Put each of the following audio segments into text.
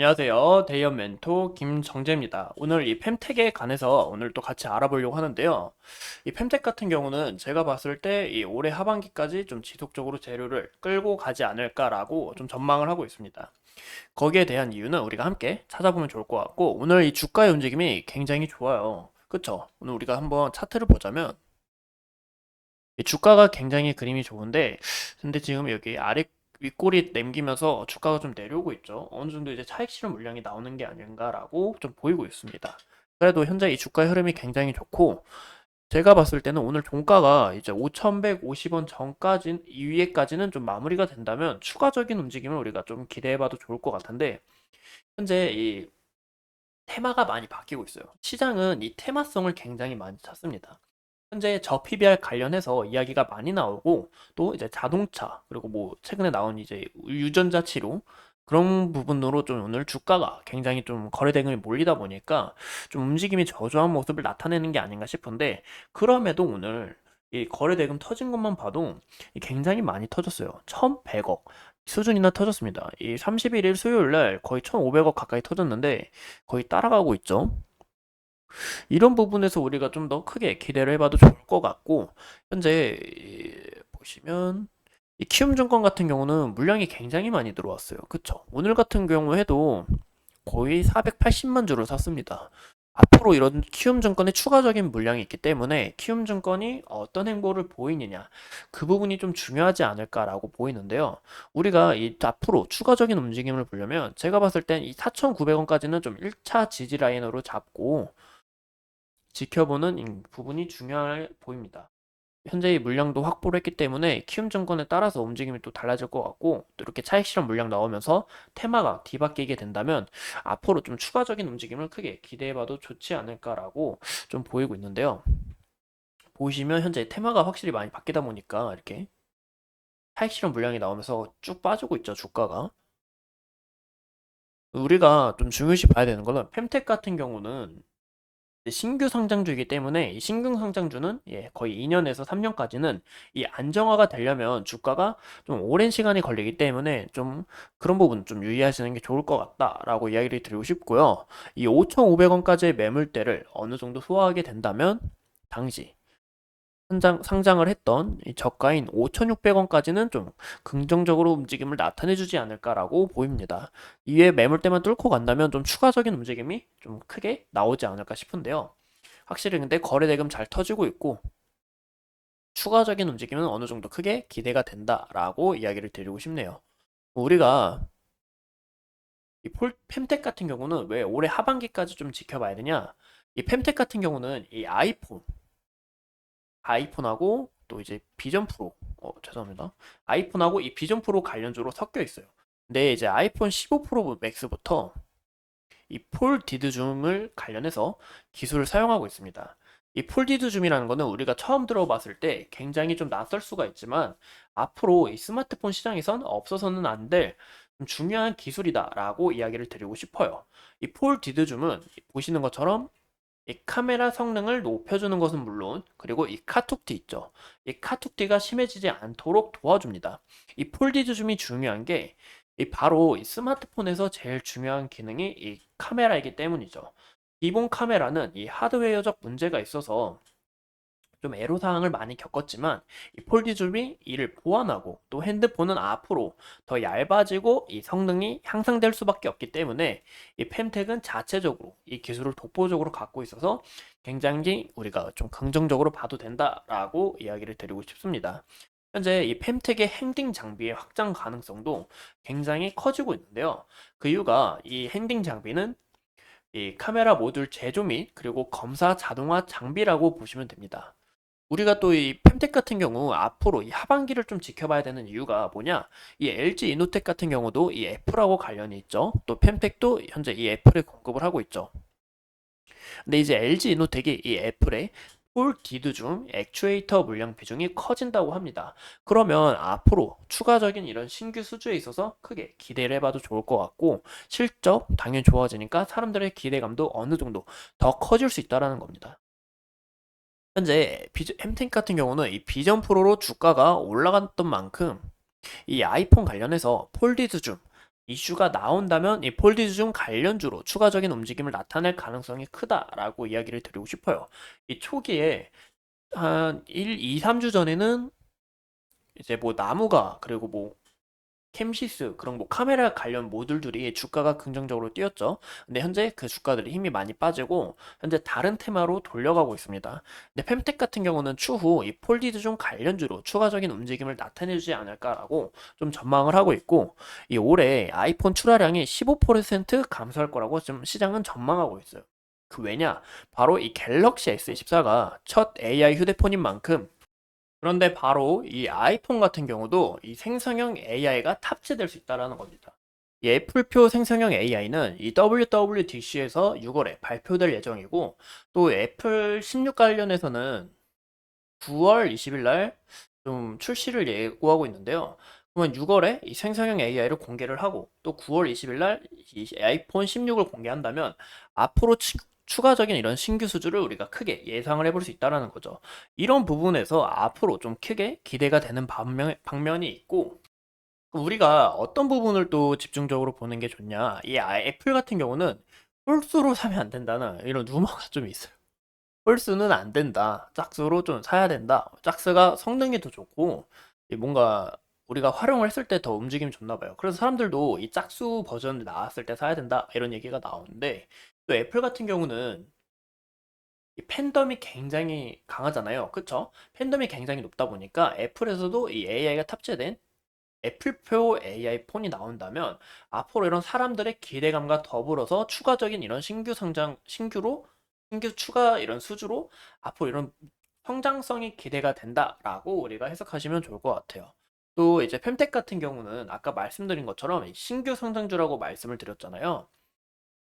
안녕하세요. 대이언 멘토 김정재입니다. 오늘 이 펜텍에 관해서 오늘 또 같이 알아보려고 하는데요. 이 펜텍 같은 경우는 제가 봤을 때 이 올해 하반기까지 좀 지속적으로 재료를 끌고 가지 않을까라고 좀 전망을 하고 있습니다. 거기에 대한 이유는 우리가 함께 찾아보면 좋을 것 같고, 오늘 이 주가의 움직임이 굉장히 좋아요. 그쵸? 오늘 우리가 한번 차트를 보자면 이 주가가 굉장히 그림이 좋은데, 근데 지금 여기 아래 윗꼬리 남기면서 주가가 좀 내려오고 있죠. 어느 정도 이제 차익 실현 물량이 나오는 게 아닌가라고 좀 보이고 있습니다. 그래도 현재 이 주가의 흐름이 굉장히 좋고, 제가 봤을 때는 오늘 종가가 이제 5,150원 전까지, 이위에까지는 좀 마무리가 된다면 추가적인 움직임을 우리가 좀 기대해봐도 좋을 것 같은데, 현재 이 테마가 많이 바뀌고 있어요. 시장은 이 테마성을 굉장히 많이 찾습니다. 현재 저 PBR 관련해서 이야기가 많이 나오고, 또 이제 자동차, 그리고 뭐 최근에 나온 이제 유전자 치료, 그런 부분으로 좀 오늘 주가가 굉장히 좀 거래 대금이 몰리다 보니까 좀 움직임이 저조한 모습을 나타내는 게 아닌가 싶은데, 그럼에도 오늘 이 거래 대금 터진 것만 봐도 굉장히 많이 터졌어요. 1,100억 수준이나 터졌습니다. 이 31일 수요일 날 거의 1,500억 가까이 터졌는데 거의 따라가고 있죠. 이런 부분에서 우리가 좀 더 크게 기대를 해봐도 좋을 것 같고, 현재 보시면 이 키움증권 같은 경우는 물량이 굉장히 많이 들어왔어요. 그쵸? 오늘 같은 경우에도 거의 480만 주를 샀습니다. 앞으로 이런 키움증권의 추가적인 물량이 있기 때문에 키움증권이 어떤 행보를 보이느냐, 그 부분이 좀 중요하지 않을까라고 보이는데요. 우리가 이 앞으로 추가적인 움직임을 보려면 제가 봤을 땐 이 4,900원까지는 좀 1차 지지 라인으로 잡고 지켜보는 부분이 중요해 보입니다. 현재의 물량도 확보를 했기 때문에 키움증권에 따라서 움직임이 또 달라질 것 같고, 또 이렇게 차익 실현 물량 나오면서 테마가 뒤바뀌게 된다면 앞으로 좀 추가적인 움직임을 크게 기대해봐도 좋지 않을까라고 좀 보이고 있는데요. 보시면 현재 테마가 확실히 많이 바뀌다 보니까 이렇게 차익 실현 물량이 나오면서 쭉 빠지고 있죠, 주가가. 우리가 좀 중요시 봐야 되는 거는 펜텍 같은 경우는 신규 상장주이기 때문에 이 신규 상장주는 거의 2년에서 3년까지는 이 안정화가 되려면 주가가 좀 오랜 시간이 걸리기 때문에 좀 그런 부분 좀 유의하시는 게 좋을 것 같다라고 이야기를 드리고 싶고요. 이 5,500원까지의 매물대를 어느 정도 소화하게 된다면 당시 상장을 했던 이 저가인 5,600원까지는 좀 긍정적으로 움직임을 나타내주지 않을까라고 보입니다. 이외에 매물대만 뚫고 간다면 좀 추가적인 움직임이 좀 크게 나오지 않을까 싶은데요. 확실히 근데 거래 대금 잘 터지고 있고 추가적인 움직임은 어느 정도 크게 기대가 된다라고 이야기를 드리고 싶네요. 우리가 이 펜텍 같은 경우는 왜 올해 하반기까지 좀 지켜봐야 되냐? 이 펜텍 같은 경우는 이 아이폰하고 또 이제 비전 프로, 죄송합니다. 아이폰하고 이 비전 프로 관련주로 섞여 있어요. 근데 이제 아이폰 15 프로 맥스부터 이 폴 디드 줌을 관련해서 기술을 사용하고 있습니다. 이 폴 디드 줌이라는 거는 우리가 처음 들어봤을 때 굉장히 좀 낯설 수가 있지만 앞으로 이 스마트폰 시장에선 없어서는 안 될 중요한 기술이다라고 이야기를 드리고 싶어요. 이 폴 디드 줌은 보시는 것처럼 이 카메라 성능을 높여주는 것은 물론, 그리고 이 카툭티 있죠. 이 카툭티가 심해지지 않도록 도와줍니다. 이 폴디드 줌이 중요한 게 이 바로 이 스마트폰에서 제일 중요한 기능이 이 카메라이기 때문이죠. 기본 카메라는 이 하드웨어적 문제가 있어서 좀 애로사항을 많이 겪었지만 이 폴디줌이 이를 보완하고, 또 핸드폰은 앞으로 더 얇아지고 이 성능이 향상될 수밖에 없기 때문에 이 펜텍은 자체적으로 이 기술을 독보적으로 갖고 있어서 굉장히 우리가 좀 긍정적으로 봐도 된다라고 이야기를 드리고 싶습니다. 현재 이 펜텍의 핸딩 장비의 확장 가능성도 굉장히 커지고 있는데요. 그 이유가 이 핸딩 장비는 이 카메라 모듈 제조 및 그리고 검사 자동화 장비라고 보시면 됩니다. 우리가 또 이 펜텍 같은 경우 앞으로 이 하반기를 좀 지켜봐야 되는 이유가 뭐냐? 이 LG 이노텍 같은 경우도 이 애플하고 관련이 있죠. 또 펜텍도 현재 이 애플에 공급을 하고 있죠. 근데 이제 LG 이노텍이 이 애플의 폴 디드 중 액추에이터 물량 비중이 커진다고 합니다. 그러면 앞으로 추가적인 이런 신규 수주에 있어서 크게 기대를 해봐도 좋을 것 같고, 실적 당연히 좋아지니까 사람들의 기대감도 어느 정도 더 커질 수 있다라는 겁니다. 현재 햄텍 같은 경우는 이 비전 프로로 주가가 올라갔던 만큼 이 아이폰 관련해서 폴디드 줌, 이슈가 나온다면 이 폴디즈 중 관련주로 추가적인 움직임을 나타낼 가능성이 크다라고 이야기를 드리고 싶어요. 이 초기에 한 1, 2, 3주 전에는 이제 뭐 나무가 그리고 뭐 캠시스 그런 뭐 카메라 관련 모듈들이 주가가 긍정적으로 뛰었죠. 근데 현재 그 주가들이 힘이 많이 빠지고 현재 다른 테마로 돌려가고 있습니다. 근데 fem텍 같은 경우는 추후 이 폴디드 중 관련주로 추가적인 움직임을 나타내주지 않을까라고 좀 전망을 하고 있고 이 올해 아이폰 출하량이 15% 감소할 거라고 좀 시장은 전망하고 있어요. 그 왜냐? 바로 이 갤럭시 S24가 첫 AI 휴대폰인 만큼 그런데 바로 이 아이폰 같은 경우도 이 생성형 AI가 탑재될 수 있다는 겁니다. 이 애플표 생성형 AI는 이 WWDC에서 6월에 발표될 예정이고 또 애플 16 관련해서는 9월 20일 날 좀 출시를 예고하고 있는데요. 그러면 6월에 이 생성형 AI를 공개를 하고 또 9월 20일 날 이 아이폰 16을 공개한다면 앞으로 추가적인 이런 신규 수주를 우리가 크게 예상을 해볼 수 있다는 거죠. 이런 부분에서 앞으로 좀 크게 기대가 되는 방면이 있고 우리가 어떤 부분을 또 집중적으로 보는 게 좋냐. 이 애플 같은 경우는 홀수로 사면 안 된다는 이런 루머가 좀 있어요. 홀수는 안 된다. 짝수로 좀 사야 된다. 짝수가 성능이 더 좋고 뭔가 우리가 활용을 했을 때 더 움직임이 좋나 봐요. 그래서 사람들도 이 짝수 버전 나왔을 때 사야 된다 이런 얘기가 나오는데 또 애플 같은 경우는 이 팬덤이 굉장히 강하잖아요. 그쵸? 팬덤이 굉장히 높다 보니까 애플에서도 이 AI가 탑재된 애플표 AI 폰이 나온다면 앞으로 이런 사람들의 기대감과 더불어서 추가적인 이런 신규 추가 이런 수주로 앞으로 이런 성장성이 기대가 된다라고 우리가 해석하시면 좋을 것 같아요. 또 이제 fem텍 같은 경우는 아까 말씀드린 것처럼 신규 성장주라고 말씀을 드렸잖아요.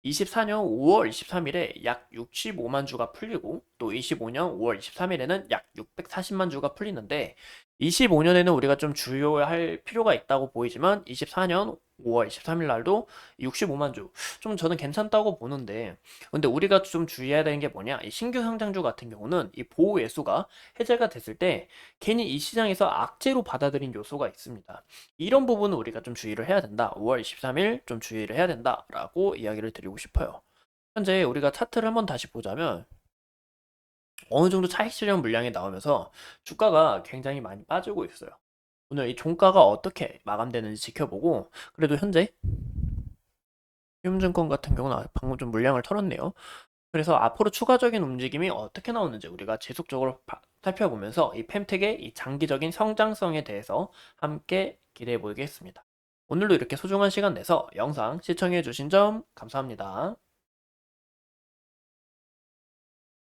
24년 5월 23일에 약 65만 주가 풀리고 또 25년 5월 23일에는 약 640만 주가 풀리는데 25년에는 우리가 좀 주의할 필요가 있다고 보이지만 24년 5월 23일 날도 65만 주 좀 저는 괜찮다고 보는데 근데 우리가 좀 주의해야 되는 게 뭐냐 이 신규 상장주 같은 경우는 이 보호 예수가 해제가 됐을 때 괜히 이 시장에서 악재로 받아들인 요소가 있습니다. 이런 부분은 우리가 좀 주의를 해야 된다. 5월 23일 좀 주의를 해야 된다라고 이야기를 드리고 싶어요. 현재 우리가 차트를 한번 다시 보자면 어느 정도 차익 실현 물량이 나오면서 주가가 굉장히 많이 빠지고 있어요. 오늘 이 종가가 어떻게 마감되는지 지켜보고 그래도 현재 희움증권 같은 경우는 방금 좀 물량을 털었네요. 그래서 앞으로 추가적인 움직임이 어떻게 나오는지 우리가 지속적으로 살펴보면서 이 fem텍의 이 장기적인 성장성에 대해서 함께 기대해 보겠습니다. 오늘도 이렇게 소중한 시간 내서 영상 시청해 주신 점 감사합니다.